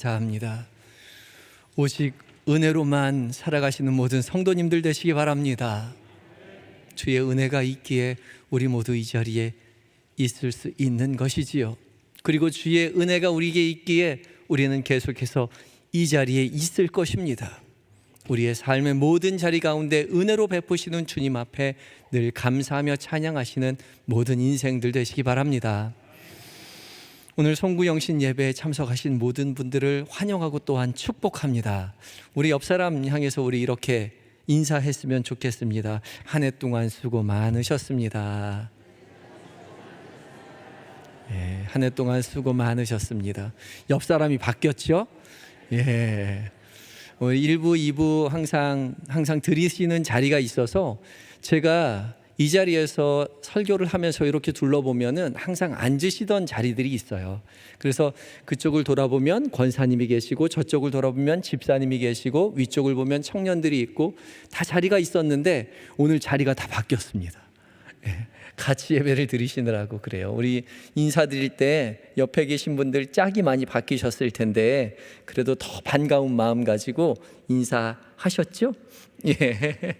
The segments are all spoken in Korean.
감사합니다. 오직 은혜로만 살아가시는 모든 성도님들 되시기 바랍니다. 주의 은혜가 있기에 우리 모두 이 자리에 있을 수 있는 것이지요. 그리고 주의 은혜가 우리에게 있기에 우리는 계속해서 이 자리에 있을 것입니다. 우리의 삶의 모든 자리 가운데 은혜로 베푸시는 주님 앞에 늘 감사하며 찬양하시는 모든 인생들 되시기 바랍니다. 오늘 송구영신 예배에 참석하신 모든 분들을 환영하고 또한 축복합니다. 우리 옆 사람 향해서 우리 이렇게 인사했으면 좋겠습니다. 한 해 동안 수고 많으셨습니다. 한 해 동안 수고 많으셨습니다. 옆 사람이 바뀌었죠? 예. 1부, 2부 항상 들으시는 자리가 있어서 제가 이 자리에서 설교를 하면서 이렇게 둘러보면은 항상 앉으시던 자리들이 있어요. 그래서 그쪽을 돌아보면 권사님이 계시고 저쪽을 돌아보면 집사님이 계시고 위쪽을 보면 청년들이 있고 다 자리가 있었는데 오늘 자리가 다 바뀌었습니다. 같이 예배를 드리시느라고 그래요. 우리 인사드릴 때 옆에 계신 분들 짝이 많이 바뀌셨을 텐데 그래도 더 반가운 마음 가지고 인사하셨죠? 예.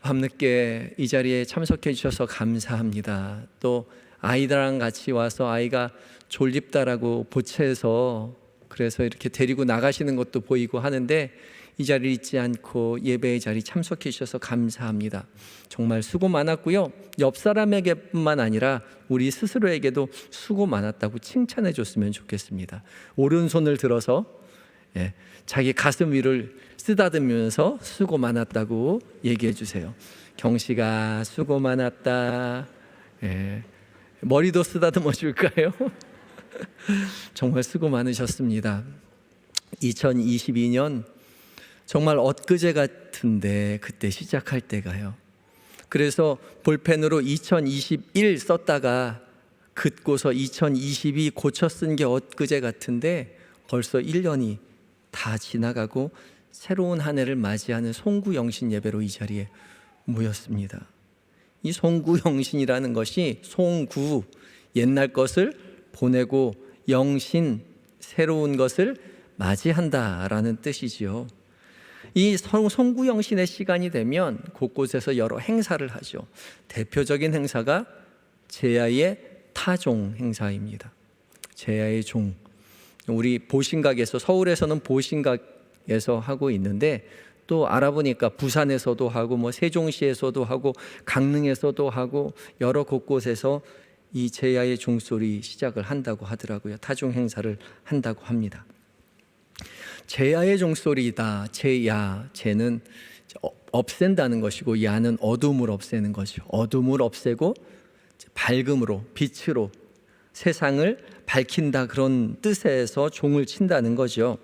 밤늦게 이 자리에 참석해 주셔서 감사합니다. 또 아이들랑 같이 와서 아이가 졸립다라고 보채서 그래서 이렇게 데리고 나가시는 것도 보이고 하는데 이 자리를 잊지 않고 예배의 자리 참석해 주셔서 감사합니다. 정말 수고 많았고요. 옆 사람에게뿐만 아니라 우리 스스로에게도 수고 많았다고 칭찬해 줬으면 좋겠습니다. 오른손을 들어서 자기 가슴 위를 쓰다듬으면서 수고 많았다고 얘기해 주세요. 경씨가 수고 많았다. 머리도 쓰다듬어 줄까요? 정말 수고 많으셨습니다. 2022년 정말 엊그제 같은데 그때 시작할 때가요. 그래서 볼펜으로 2021 썼다가 긋고서 2022 고쳐 쓴 게 엊그제 같은데 벌써 1년이 다 지나가고 새로운 한 해를 맞이하는 송구영신 예배로 이 자리에 모였습니다. 이 송구영신이라는 것이 송구, 옛날 것을 보내고 영신, 새로운 것을 맞이한다라는 뜻이지요. 이 송구영신의 시간이 되면 곳곳에서 여러 행사를 하죠. 대표적인 행사가 제야의 타종 행사입니다. 제야의 종. 우리 보신각에서, 서울에서는 보신각에서 하고 있는데 또 알아보니까 부산에서도 하고 뭐 세종시에서도 하고 강릉에서도 하고 여러 곳곳에서 이 제야의 종소리 시작을 한다고 하더라고요. 타종 행사를 한다고 합니다. 제야의 종소리다. 제야, 제는 없앤다는 것이고 야는 어둠을 없애는 것이죠. 어둠을 없애고 밝음으로, 빛으로 세상을 밝힌다, 그런 뜻에서 종을 친다는 거죠.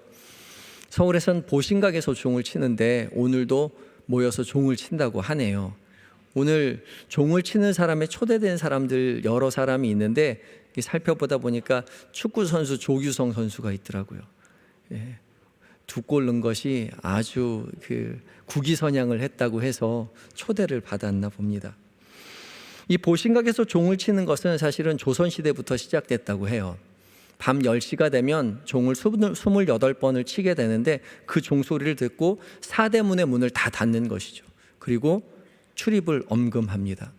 서울에선 보신각에서 종을 치는데 오늘도 모여서 종을 친다고 하네요. 오늘 종을 치는 사람에 초대된 사람들 여러 사람이 있는데 살펴보다 보니까 축구선수 조규성 선수가 있더라고요. 2골 넣은 것이 아주 국위선양을 했다고 해서 초대를 받았나 봅니다. 이 보신각에서 종을 치는 것은 사실은 조선시대부터 시작됐다고 해요. 밤 10시가 되면 종을 28번을 치게 되는데 그 종소리를 듣고 사대문의 문을 다 닫는 것이죠. 그리고 출입을 엄금합니다.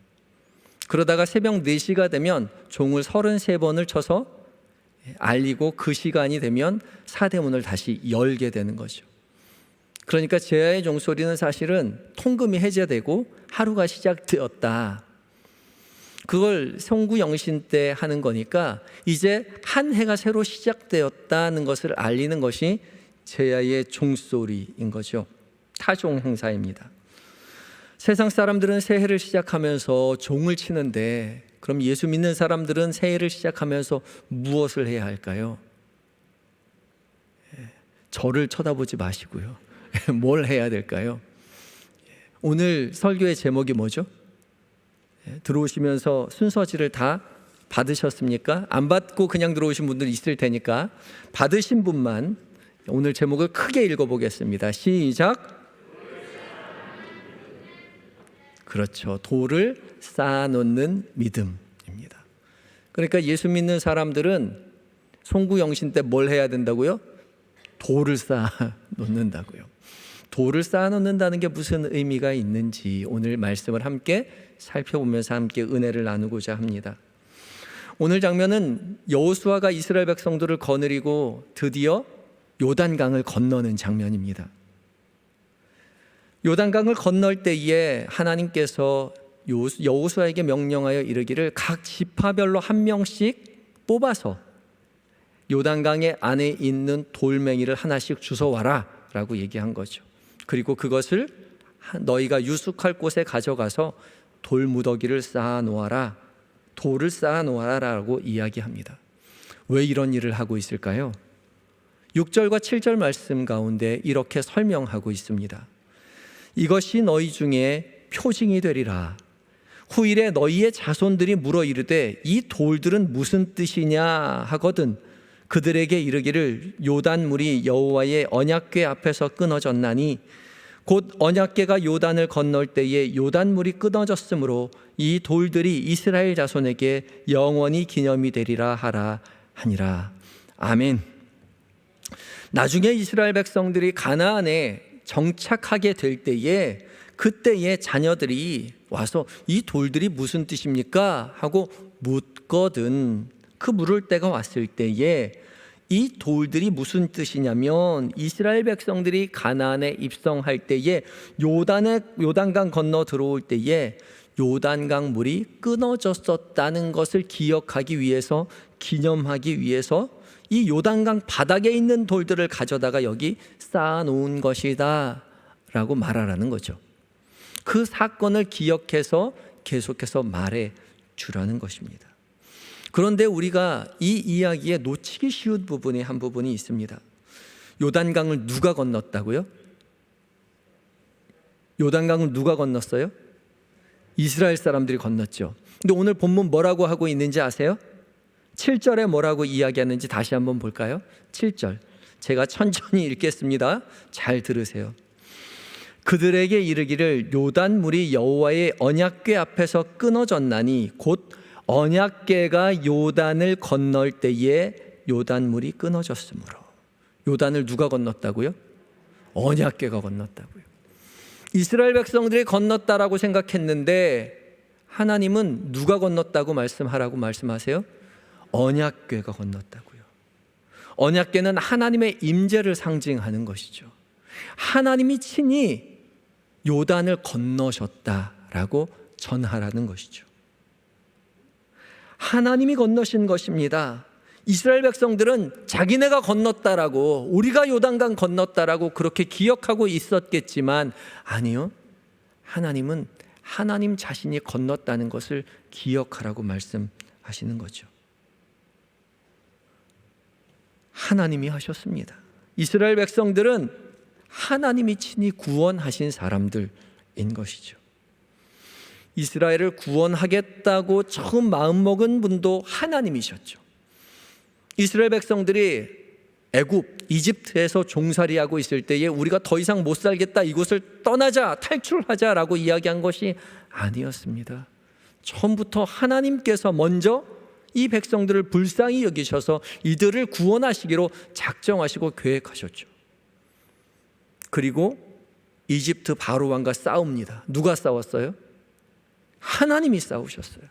그러다가 새벽 4시가 되면 종을 33번을 쳐서 알리고 그 시간이 되면 사대문을 다시 열게 되는 거죠. 그러니까 제야의 종소리는 사실은 통금이 해제되고 하루가 시작되었다. 그걸 송구영신 때 하는 거니까 이제 한 해가 새로 시작되었다는 것을 알리는 것이 제야의 종소리인 거죠. 타종 행사입니다. 세상 사람들은 새해를 시작하면서 종을 치는데 그럼 예수 믿는 사람들은 새해를 시작하면서 무엇을 해야 할까요? 저를 쳐다보지 마시고요. 뭘 해야 될까요? 오늘 설교의 제목이 뭐죠? 들어오시면서 순서지를 다 받으셨습니까? 안 받고 그냥 들어오신 분들 있을 테니까 받으신 분만 오늘 제목을 크게 읽어보겠습니다. 시작. 그렇죠. 돌을 쌓아놓는 믿음입니다. 그러니까 예수 믿는 사람들은 송구영신 때 뭘 해야 된다고요? 돌을 쌓아 놓는다고요. 돌을 쌓아 놓는다는 게 무슨 의미가 있는지 오늘 말씀을 함께 살펴보면서 함께 은혜를 나누고자 합니다. 오늘 장면은 여호수아가 이스라엘 백성들을 거느리고 드디어 요단강을 건너는 장면입니다. 요단강을 건널 때에 하나님께서 여호수아에게 명령하여 이르기를 각 지파별로 한 명씩 뽑아서 요단강의 안에 있는 돌멩이를 하나씩 주워와라 라고 얘기한 거죠. 그리고 그것을 너희가 유숙할 곳에 가져가서 돌무더기를 쌓아 놓아라, 돌을 쌓아 놓아라 라고 이야기합니다. 왜 이런 일을 하고 있을까요? 6절과 7절 말씀 가운데 이렇게 설명하고 있습니다. 이것이 너희 중에 표징이 되리라. 후일에 너희의 자손들이 물어 이르되 이 돌들은 무슨 뜻이냐 하거든 그들에게 이르기를 요단물이 여호와의 언약궤 앞에서 끊어졌나니 곧 언약궤가 요단을 건널 때에 요단물이 끊어졌으므로 이 돌들이 이스라엘 자손에게 영원히 기념이 되리라 하라 하니라. 아멘. 나중에 이스라엘 백성들이 가나안에 정착하게 될 때에 그때의 자녀들이 와서 이 돌들이 무슨 뜻입니까? 하고 묻거든. 그 물을 때가 왔을 때에 이 돌들이 무슨 뜻이냐면 이스라엘 백성들이 가나안에 입성할 때에 요단강 건너 들어올 때에 요단강 물이 끊어졌었다는 것을 기억하기 위해서, 기념하기 위해서 이 요단강 바닥에 있는 돌들을 가져다가 여기 쌓아놓은 것이다 라고 말하라는 거죠. 그 사건을 기억해서 계속해서 말해 주라는 것입니다. 그런데 우리가 이 이야기에 놓치기 쉬운 부분이 한 부분이 있습니다. 요단강을 누가 건넜다고요? 요단강을 누가 건넜어요? 이스라엘 사람들이 건넜죠. 근데 오늘 본문 뭐라고 하고 있는지 아세요? 7절에 뭐라고 이야기하는지 다시 한번 볼까요? 7절 제가 천천히 읽겠습니다. 잘 들으세요. 그들에게 이르기를 요단물이 여호와의 언약궤 앞에서 끊어졌나니 곧 언약궤가 요단을 건널 때에 요단물이 끊어졌으므로. 요단을 누가 건넜다고요? 언약궤가 건넜다고요. 이스라엘 백성들이 건넜다라고 생각했는데 하나님은 누가 건넜다고 말씀하라고 말씀하세요? 언약궤가 건넜다고요. 언약궤는 하나님의 임재를 상징하는 것이죠. 하나님이 친히 요단을 건너셨다라고 전하라는 것이죠. 하나님이 건너신 것입니다. 이스라엘 백성들은 자기네가 건넜다라고, 우리가 요단강 건넜다라고 그렇게 기억하고 있었겠지만 아니요, 하나님은 하나님 자신이 건넜다는 것을 기억하라고 말씀하시는 거죠. 하나님이 하셨습니다. 이스라엘 백성들은 하나님이 친히 구원하신 사람들인 것이죠. 이스라엘을 구원하겠다고 처음 마음먹은 분도 하나님이셨죠. 이스라엘 백성들이 애굽, 이집트에서 종살이하고 있을 때에 우리가 더 이상 못 살겠다, 이곳을 떠나자, 탈출하자라고 이야기한 것이 아니었습니다. 처음부터 하나님께서 먼저 이 백성들을 불쌍히 여기셔서 이들을 구원하시기로 작정하시고 계획하셨죠. 그리고 이집트 바로 왕과 싸웁니다. 누가 싸웠어요? 하나님이 싸우셨어요.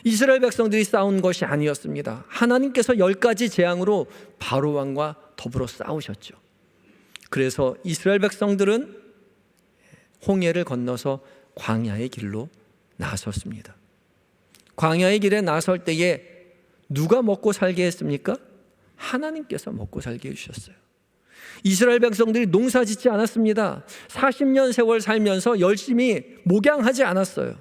이스라엘 백성들이 싸운 것이 아니었습니다. 하나님께서 10가지 재앙으로 바로 왕과 더불어 싸우셨죠. 그래서 이스라엘 백성들은 홍해를 건너서 광야의 길로 나섰습니다. 광야의 길에 나설 때에 누가 먹고 살게 했습니까? 하나님께서 먹고 살게 해주셨어요. 이스라엘 백성들이 농사 짓지 않았습니다. 40년 세월 살면서 열심히 목양하지 않았어요.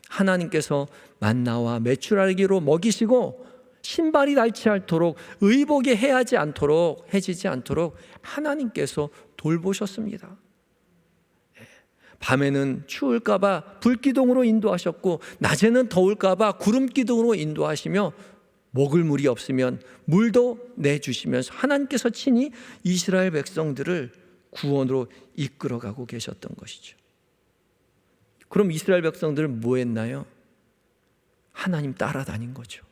하나님께서 만나와 메추라기로 먹이시고 신발이 닳지 않도록, 의복이 해지지 않도록 하나님께서 돌보셨습니다. 밤에는 추울까 봐 불기둥으로 인도하셨고 낮에는 더울까 봐 구름기둥으로 인도하시며 먹을 물이 없으면 물도 내주시면서 하나님께서 친히 이스라엘 백성들을 구원으로 이끌어가고 계셨던 것이죠. 그럼 이스라엘 백성들은 뭐 했나요? 하나님 따라다닌 거죠.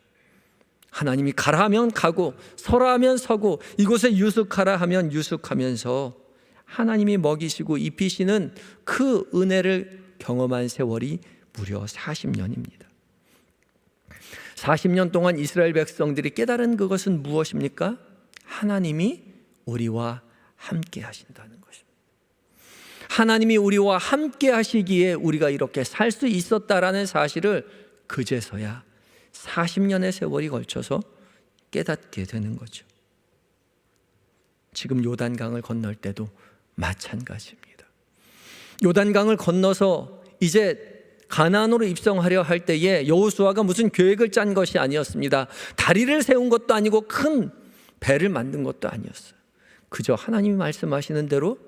하나님이 가라 하면 가고 서라 하면 서고 이곳에 유숙하라 하면 유숙하면서 하나님이 먹이시고 입히시는 그 은혜를 경험한 세월이 무려 40년입니다. 40년 동안 이스라엘 백성들이 깨달은 그것은 무엇입니까? 하나님이 우리와 함께 하신다는 것입니다. 하나님이 우리와 함께 하시기에 우리가 이렇게 살 수 있었다라는 사실을 그제서야 40년의 세월이 걸쳐서 깨닫게 되는 거죠. 지금 요단강을 건널 때도 마찬가지입니다. 요단강을 건너서 이제 가나안으로 입성하려 할 때에 여호수아가 무슨 계획을 짠 것이 아니었습니다. 다리를 세운 것도 아니고 큰 배를 만든 것도 아니었어요. 그저 하나님이 말씀하시는 대로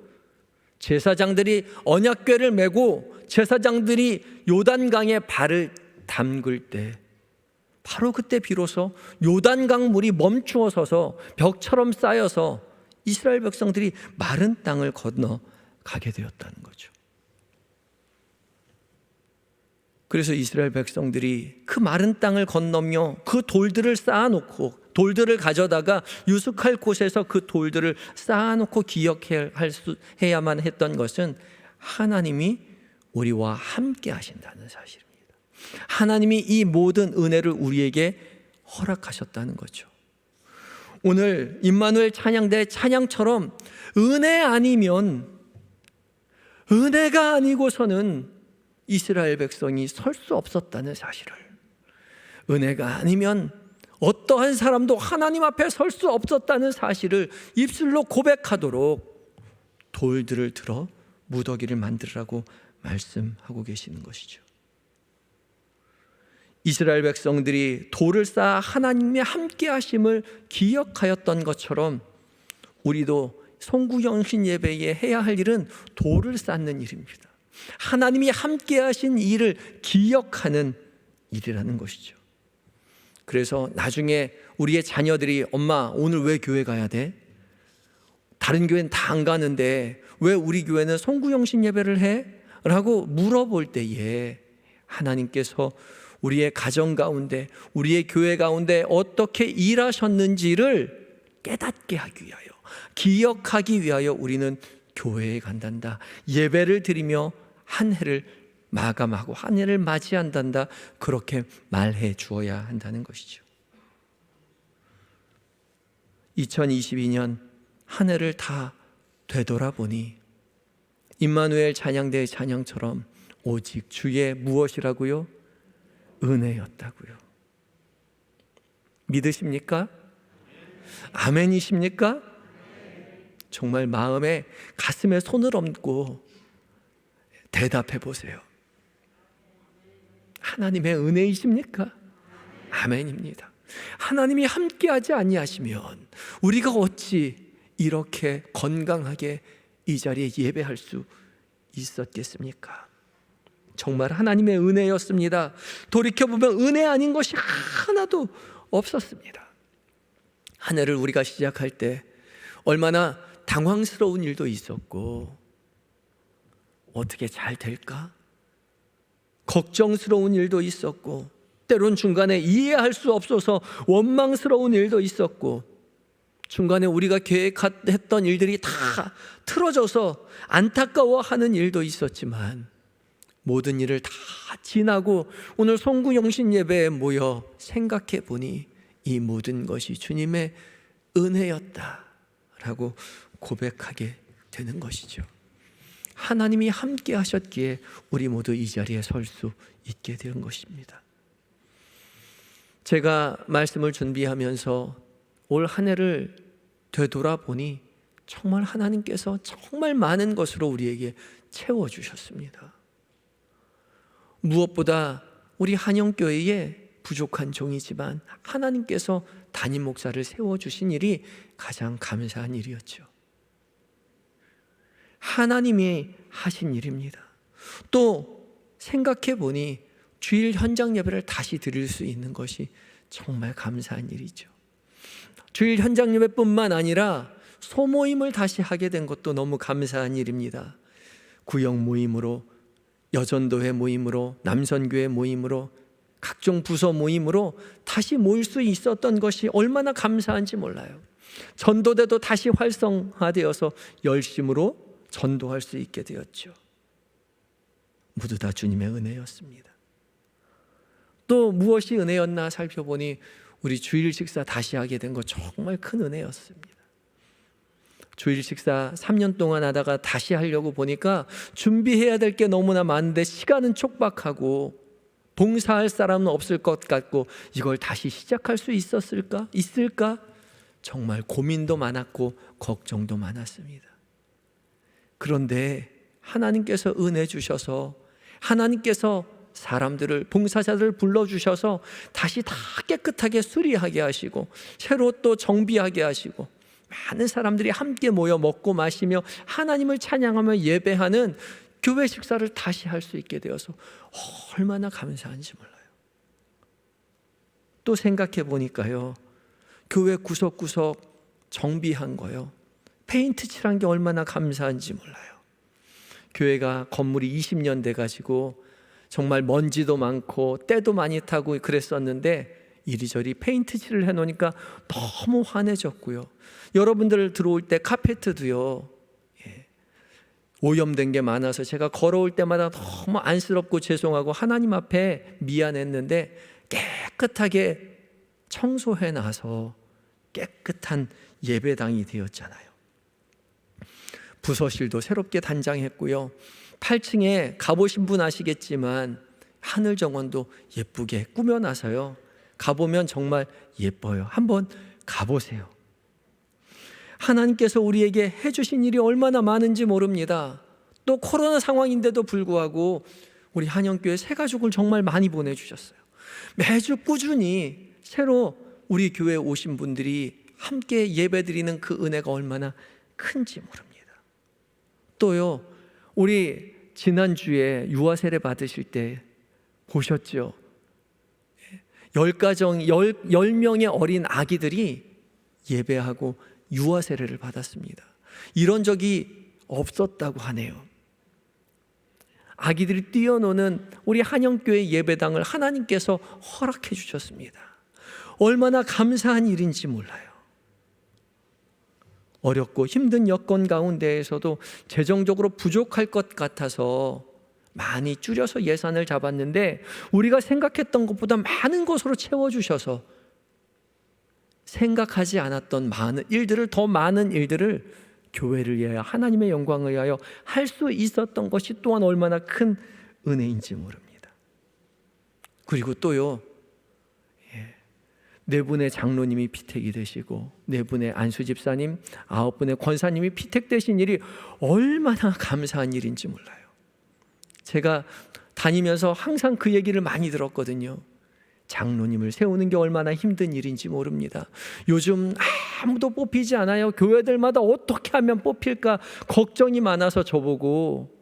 제사장들이 언약궤를 메고 제사장들이 요단강에 발을 담글 때 바로 그때 비로소 요단강 물이 멈추어 서서 벽처럼 쌓여서 이스라엘 백성들이 마른 땅을 건너가게 되었다는 거죠. 그래서 이스라엘 백성들이 그 마른 땅을 건너며 그 돌들을 쌓아놓고 돌들을 가져다가 유숙할 곳에서 그 돌들을 쌓아놓고 기억해야만 했던 것은 하나님이 우리와 함께 하신다는 사실입니다. 하나님이 이 모든 은혜를 우리에게 허락하셨다는 거죠. 오늘 임마누엘 찬양대 찬양처럼 은혜 아니면 은혜가 아니고서는 이스라엘 백성이 설 수 없었다는 사실을, 은혜가 아니면 어떠한 사람도 하나님 앞에 설 수 없었다는 사실을 입술로 고백하도록 돌들을 들어 무더기를 만들라고 말씀하고 계시는 것이죠. 이스라엘 백성들이 돌을 쌓아 하나님의 함께 하심을 기억하였던 것처럼 우리도 송구영신 예배에 해야 할 일은 돌을 쌓는 일입니다. 하나님이 함께 하신 일을 기억하는 일이라는 것이죠. 그래서 나중에 우리의 자녀들이 엄마 오늘 왜 교회 가야 돼? 다른 교회는 다 안 가는데 왜 우리 교회는 송구영신 예배를 해? 라고 물어볼 때에 하나님께서 우리의 가정 가운데 우리의 교회 가운데 어떻게 일하셨는지를 깨닫게 하기 위하여, 기억하기 위하여 우리는 교회에 간단다, 예배를 드리며 한 해를 마감하고 한 해를 맞이한단다, 그렇게 말해 주어야 한다는 것이죠. 2022년 한 해를 다 되돌아보니 임마누엘 찬양대의 찬양처럼 오직 주의 무엇이라고요? 은혜였다고요. 믿으십니까? 아멘이십니까? 정말 마음에 가슴에 손을 얹고 대답해 보세요. 하나님의 은혜이십니까? 아멘입니다. 하나님이 함께하지 아니하시면 우리가 어찌 이렇게 건강하게 이 자리에 예배할 수 있었겠습니까? 정말 하나님의 은혜였습니다. 돌이켜보면 은혜 아닌 것이 하나도 없었습니다. 한 해를 우리가 시작할 때 얼마나 당황스러운 일도 있었고, 어떻게 잘 될까? 걱정스러운 일도 있었고, 때론 중간에 이해할 수 없어서 원망스러운 일도 있었고, 중간에 우리가 계획했던 일들이 다 틀어져서 안타까워하는 일도 있었지만, 모든 일을 다 지나고 오늘 송구영신 예배에 모여 생각해 보니 이 모든 것이 주님의 은혜였다라고 고백하게 되는 것이죠. 하나님이 함께 하셨기에 우리 모두 이 자리에 설 수 있게 된 것입니다. 제가 말씀을 준비하면서 올 한 해를 되돌아보니 정말 하나님께서 정말 많은 것으로 우리에게 채워주셨습니다. 무엇보다 우리 한영교회에 부족한 종이지만 하나님께서 담임 목사를 세워주신 일이 가장 감사한 일이었죠. 하나님이 하신 일입니다. 또 생각해 보니 주일 현장 예배를 다시 드릴 수 있는 것이 정말 감사한 일이죠. 주일 현장 예배뿐만 아니라 소모임을 다시 하게 된 것도 너무 감사한 일입니다. 구역 모임으로, 여전도회 모임으로, 남선교회 모임으로 각종 부서 모임으로 다시 모일 수 있었던 것이 얼마나 감사한지 몰라요. 전도대도 다시 활성화되어서 열심으로 전도할 수 있게 되었죠. 모두 다 주님의 은혜였습니다. 또 무엇이 은혜였나 살펴보니 우리 주일 식사 다시 하게 된 거 정말 큰 은혜였습니다. 주일 식사 3년 동안 하다가 다시 하려고 보니까 준비해야 될 게 너무나 많은데 시간은 촉박하고 봉사할 사람은 없을 것 같고 이걸 다시 시작할 수 있을까? 정말 고민도 많았고 걱정도 많았습니다. 그런데 하나님께서 은혜 주셔서 하나님께서 사람들을 봉사자들을 불러주셔서 다시 다 깨끗하게 수리하게 하시고 새로 또 정비하게 하시고 많은 사람들이 함께 모여 먹고 마시며 하나님을 찬양하며 예배하는 교회 식사를 다시 할 수 있게 되어서 얼마나 감사한지 몰라요. 또 생각해 보니까요, 교회 구석구석 정비한 거요, 페인트 칠한 게 얼마나 감사한지 몰라요. 교회가 건물이 20년 돼가지고 정말 먼지도 많고 때도 많이 타고 그랬었는데 이리저리 페인트 칠을 해놓으니까 너무 환해졌고요. 여러분들 들어올 때 카페트도요, 오염된 게 많아서 제가 걸어올 때마다 너무 안쓰럽고 죄송하고 하나님 앞에 미안했는데 깨끗하게 청소해 놔서 깨끗한 예배당이 되었잖아요. 부서실도 새롭게 단장했고요. 8층에 가보신 분 아시겠지만 하늘 정원도 예쁘게 꾸며놔서요, 가보면 정말 예뻐요. 한번 가보세요. 하나님께서 우리에게 해주신 일이 얼마나 많은지 모릅니다. 또 코로나 상황인데도 불구하고 우리 한영교회 새 가족을 정말 많이 보내주셨어요. 매주 꾸준히 새로 우리 교회에 오신 분들이 함께 예배드리는 그 은혜가 얼마나 큰지 모릅니다. 또요, 우리 지난주에 유아 세례 받으실 때 보셨죠? 10명의 어린 아기들이 예배하고 유아 세례를 받았습니다. 이런 적이 없었다고 하네요. 아기들이 뛰어노는 우리 한영교회 예배당을 하나님께서 허락해 주셨습니다. 얼마나 감사한 일인지 몰라요. 어렵고 힘든 여건 가운데에서도 재정적으로 부족할 것 같아서 많이 줄여서 예산을 잡았는데 우리가 생각했던 것보다 많은 것으로 채워주셔서 생각하지 않았던 더 많은 일들을 교회를 위하여 하나님의 영광을 위하여 할 수 있었던 것이 또한 얼마나 큰 은혜인지 모릅니다. 그리고 또요, 4분의 장로님이 피택이 되시고 4분의 안수 집사님, 9분의 권사님이 피택되신 일이 얼마나 감사한 일인지 몰라요. 제가 다니면서 항상 그 얘기를 많이 들었거든요. 장로님을 세우는 게 얼마나 힘든 일인지 모릅니다. 요즘 아무도 뽑히지 않아요. 교회들마다 어떻게 하면 뽑힐까 걱정이 많아서 저보고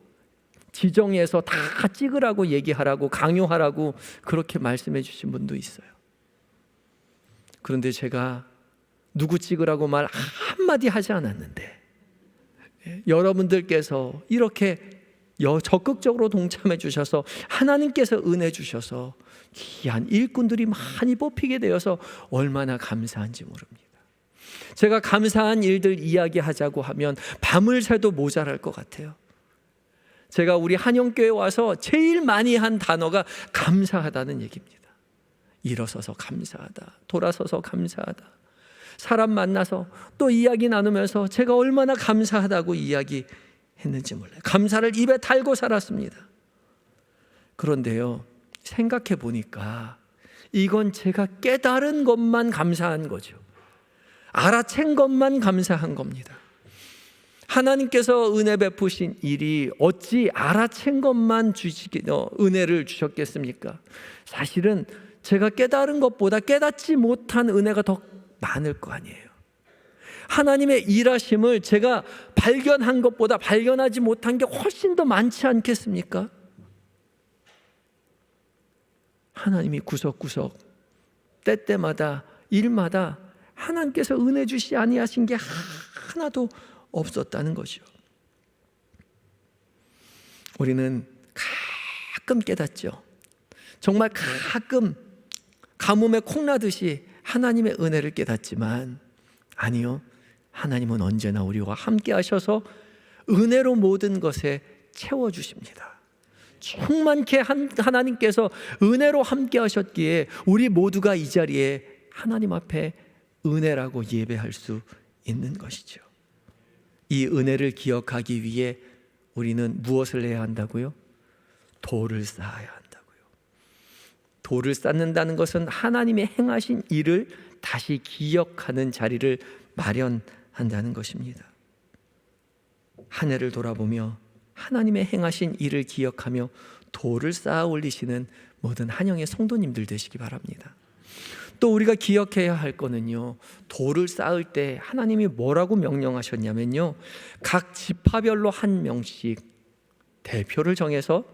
지정해서 다 찍으라고 얘기하라고 강요하라고 그렇게 말씀해 주신 분도 있어요. 그런데 제가 누구 찍으라고 말 한마디 하지 않았는데 여러분들께서 이렇게 적극적으로 동참해 주셔서 하나님께서 은혜 주셔서 귀한 일꾼들이 많이 뽑히게 되어서 얼마나 감사한지 모릅니다. 제가 감사한 일들 이야기하자고 하면 밤을 새도 모자랄 것 같아요. 제가 우리 한영교회 와서 제일 많이 한 단어가 감사하다는 얘기입니다. 일어서서 감사하다, 돌아서서 감사하다, 사람 만나서 또 이야기 나누면서 제가 얼마나 감사하다고 이야기했는지 몰라요. 감사를 입에 달고 살았습니다. 그런데요, 생각해 보니까 이건 제가 깨달은 것만 감사한 거죠. 알아챈 것만 감사한 겁니다. 하나님께서 은혜 베푸신 일이 어찌 알아챈 것만 은혜를 주셨겠습니까? 사실은 제가 깨달은 것보다 깨닫지 못한 은혜가 더 많을 거 아니에요. 하나님의 일하심을 제가 발견한 것보다 발견하지 못한 게 훨씬 더 많지 않겠습니까? 하나님이 구석구석 때때마다 일마다 하나님께서 은혜 주시 아니하신 게 하나도 없었다는 것이요. 우리는 가끔 깨닫죠. 정말 가끔 가뭄에 콩나듯이 하나님의 은혜를 깨닫지만 아니요, 하나님은 언제나 우리와 함께 하셔서 은혜로 모든 것에 채워주십니다. 충만케 하나님께서 은혜로 함께 하셨기에 우리 모두가 이 자리에 하나님 앞에 은혜라고 예배할 수 있는 것이죠. 이 은혜를 기억하기 위해 우리는 무엇을 해야 한다고요? 돌을 쌓아야 한다고요. 돌을 쌓는다는 것은 하나님의 행하신 일을 다시 기억하는 자리를 마련한다는 것입니다. 한 해를 돌아보며 하나님의 행하신 일을 기억하며 돌을 쌓아 올리시는 모든 한영의 성도님들 되시기 바랍니다. 또 우리가 기억해야 할 거는요, 돌을 쌓을 때 하나님이 뭐라고 명령하셨냐면요, 각 지파별로 한 명씩 대표를 정해서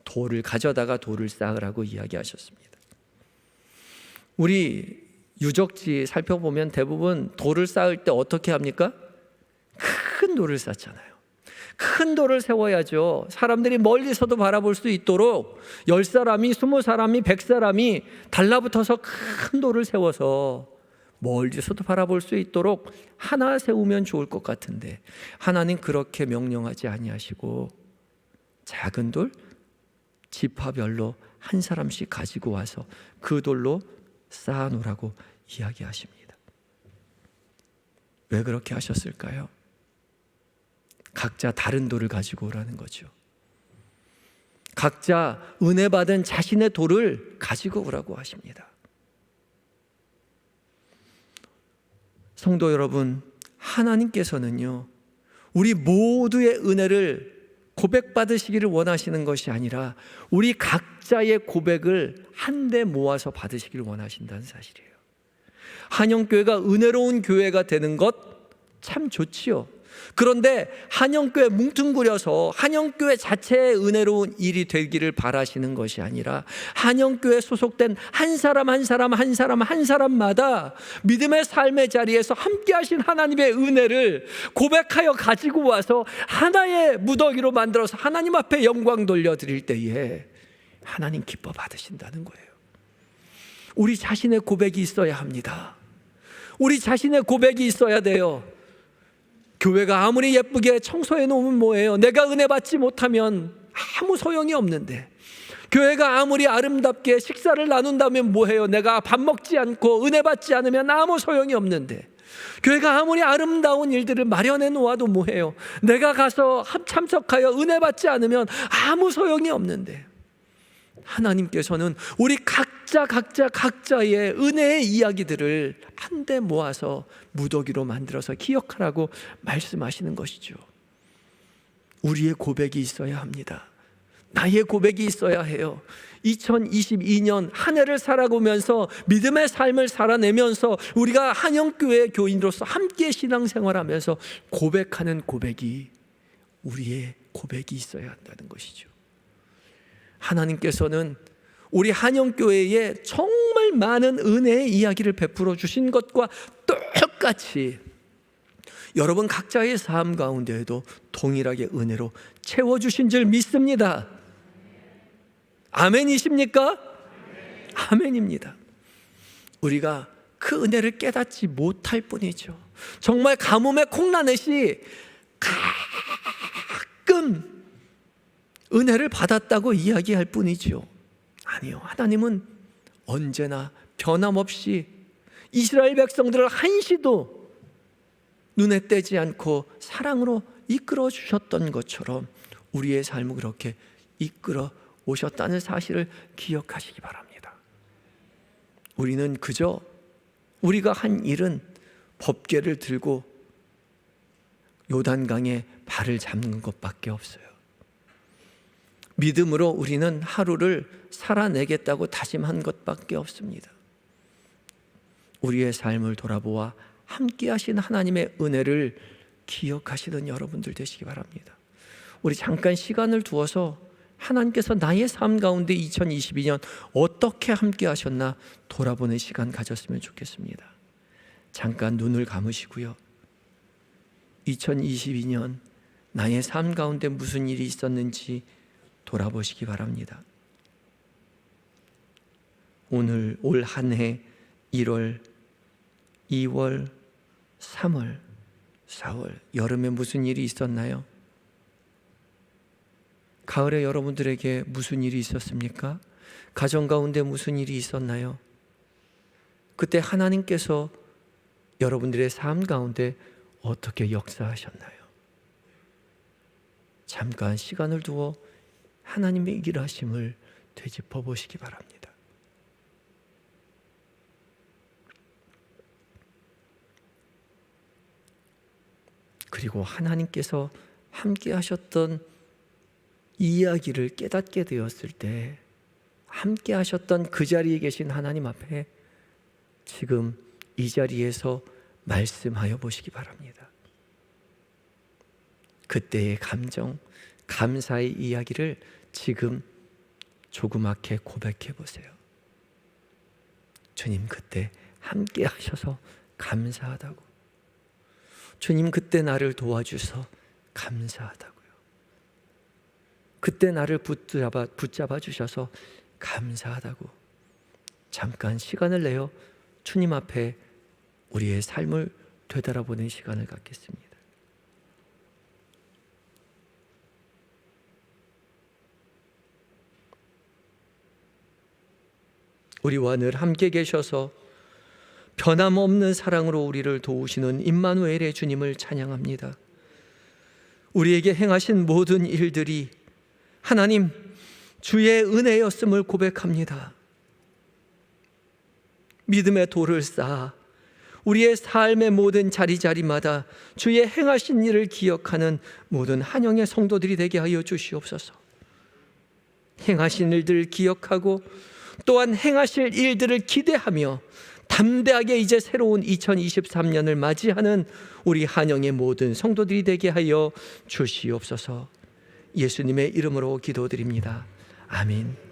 돌을 가져다가 돌을 쌓으라고 이야기하셨습니다. 우리 유적지 살펴보면 대부분 돌을 쌓을 때 어떻게 합니까? 큰 돌을 쌓잖아요. 큰 돌을 세워야죠. 사람들이 멀리서도 바라볼 수 있도록 10사람이 20사람이 100사람이 달라붙어서 큰 돌을 세워서 멀리서도 바라볼 수 있도록 하나 세우면 좋을 것 같은데 하나님 그렇게 명령하지 아니하시고 작은 돌 지파별로 한 사람씩 가지고 와서 그 돌로 쌓아놓으라고 이야기하십니다. 왜 그렇게 하셨을까요? 각자 다른 돌을 가지고 오라는 거죠. 각자 은혜 받은 자신의 돌을 가지고 오라고 하십니다. 성도 여러분, 하나님께서는요, 우리 모두의 은혜를 고백받으시기를 원하시는 것이 아니라 우리 각자의 고백을 한데 모아서 받으시기를 원하신다는 사실이에요. 한영교회가 은혜로운 교회가 되는 것 참 좋지요. 그런데 한영교회 뭉뚱그려서 한영교회 자체의 은혜로운 일이 되기를 바라시는 것이 아니라 한영교회 소속된 한 사람 한 사람 한 사람 한 사람마다 믿음의 삶의 자리에서 함께 하신 하나님의 은혜를 고백하여 가지고 와서 하나의 무더기로 만들어서 하나님 앞에 영광 돌려드릴 때에 하나님 기뻐 받으신다는 거예요. 우리 자신의 고백이 있어야 합니다. 우리 자신의 고백이 있어야 돼요. 교회가 아무리 예쁘게 청소해 놓으면 뭐예요? 내가 은혜 받지 못하면 아무 소용이 없는데, 교회가 아무리 아름답게 식사를 나눈다면 뭐해요? 내가 밥 먹지 않고 은혜 받지 않으면 아무 소용이 없는데, 교회가 아무리 아름다운 일들을 마련해 놓아도 뭐해요? 내가 가서 참석하여 은혜 받지 않으면 아무 소용이 없는데, 하나님께서는 우리 각자의 은혜의 이야기들을 한데 모아서 무더기로 만들어서 기억하라고 말씀하시는 것이죠. 우리의 고백이 있어야 합니다. 나의 고백이 있어야 해요. 2022년 한 해를 살아가면서 믿음의 삶을 살아내면서 우리가 한영교회 교인으로서 함께 신앙생활하면서 고백하는 고백이 우리의 고백이 있어야 한다는 것이죠. 하나님께서는 우리 한영교회에 정말 많은 은혜의 이야기를 베풀어 주신 것과 똑같이 여러분 각자의 삶 가운데에도 동일하게 은혜로 채워주신 줄 믿습니다. 아멘이십니까? 아멘입니다. 우리가 그 은혜를 깨닫지 못할 뿐이죠. 정말 가뭄에 콩나듯이 가끔 은혜를 받았다고 이야기할 뿐이죠. 아니요, 하나님은 언제나 변함없이 이스라엘 백성들을 한시도 눈에 떼지 않고 사랑으로 이끌어 주셨던 것처럼 우리의 삶을 그렇게 이끌어 오셨다는 사실을 기억하시기 바랍니다. 우리는 그저 우리가 한 일은 법궤를 들고 요단강에 발을 잡는 것밖에 없어요. 믿음으로 우리는 하루를 살아내겠다고 다짐한 것밖에 없습니다. 우리의 삶을 돌아보아 함께 하신 하나님의 은혜를 기억하시는 여러분들 되시기 바랍니다. 우리 잠깐 시간을 두어서 하나님께서 나의 삶 가운데 2022년 어떻게 함께 하셨나 돌아보는 시간 가졌으면 좋겠습니다. 잠깐 눈을 감으시고요, 2022년 나의 삶 가운데 무슨 일이 있었는지 돌아보시기 바랍니다. 오늘 올 한 해 1월, 2월, 3월, 4월, 여름에 무슨 일이 있었나요? 가을에 여러분들에게 무슨 일이 있었습니까? 가정 가운데 무슨 일이 있었나요? 그때 하나님께서 여러분들의 삶 가운데 어떻게 역사하셨나요? 잠깐 시간을 두어 하나님의 일하심을 되짚어 보시기 바랍니다. 그리고 하나님께서 함께 하셨던 이야기를 깨닫게 되었을 때 함께 하셨던 그 자리에 계신 하나님 앞에 지금 이 자리에서 말씀하여 보시기 바랍니다. 그때의 감정, 감사의 이야기를 지금 조그맣게 고백해 보세요. 주님, 그때 함께 하셔서 감사하다고. 주님, 그때 나를 도와주셔서 감사하다고요. 그때 나를 붙잡아 주셔서 감사하다고. 잠깐 시간을 내어 주님 앞에 우리의 삶을 되돌아보는 시간을 갖겠습니다. 우리와 늘 함께 계셔서 변함없는 사랑으로 우리를 도우시는 임마누엘의 주님을 찬양합니다. 우리에게 행하신 모든 일들이 하나님 주의 은혜였음을 고백합니다. 믿음의 돌을 쌓아 우리의 삶의 모든 자리자리마다 주의 행하신 일을 기억하는 모든 한영의 성도들이 되게 하여 주시옵소서. 행하신 일들을 기억하고 또한 행하실 일들을 기대하며 담대하게 이제 새로운 2023년을 맞이하는 우리 한영의 모든 성도들이 되게 하여 주시옵소서. 예수님의 이름으로 기도드립니다. 아멘.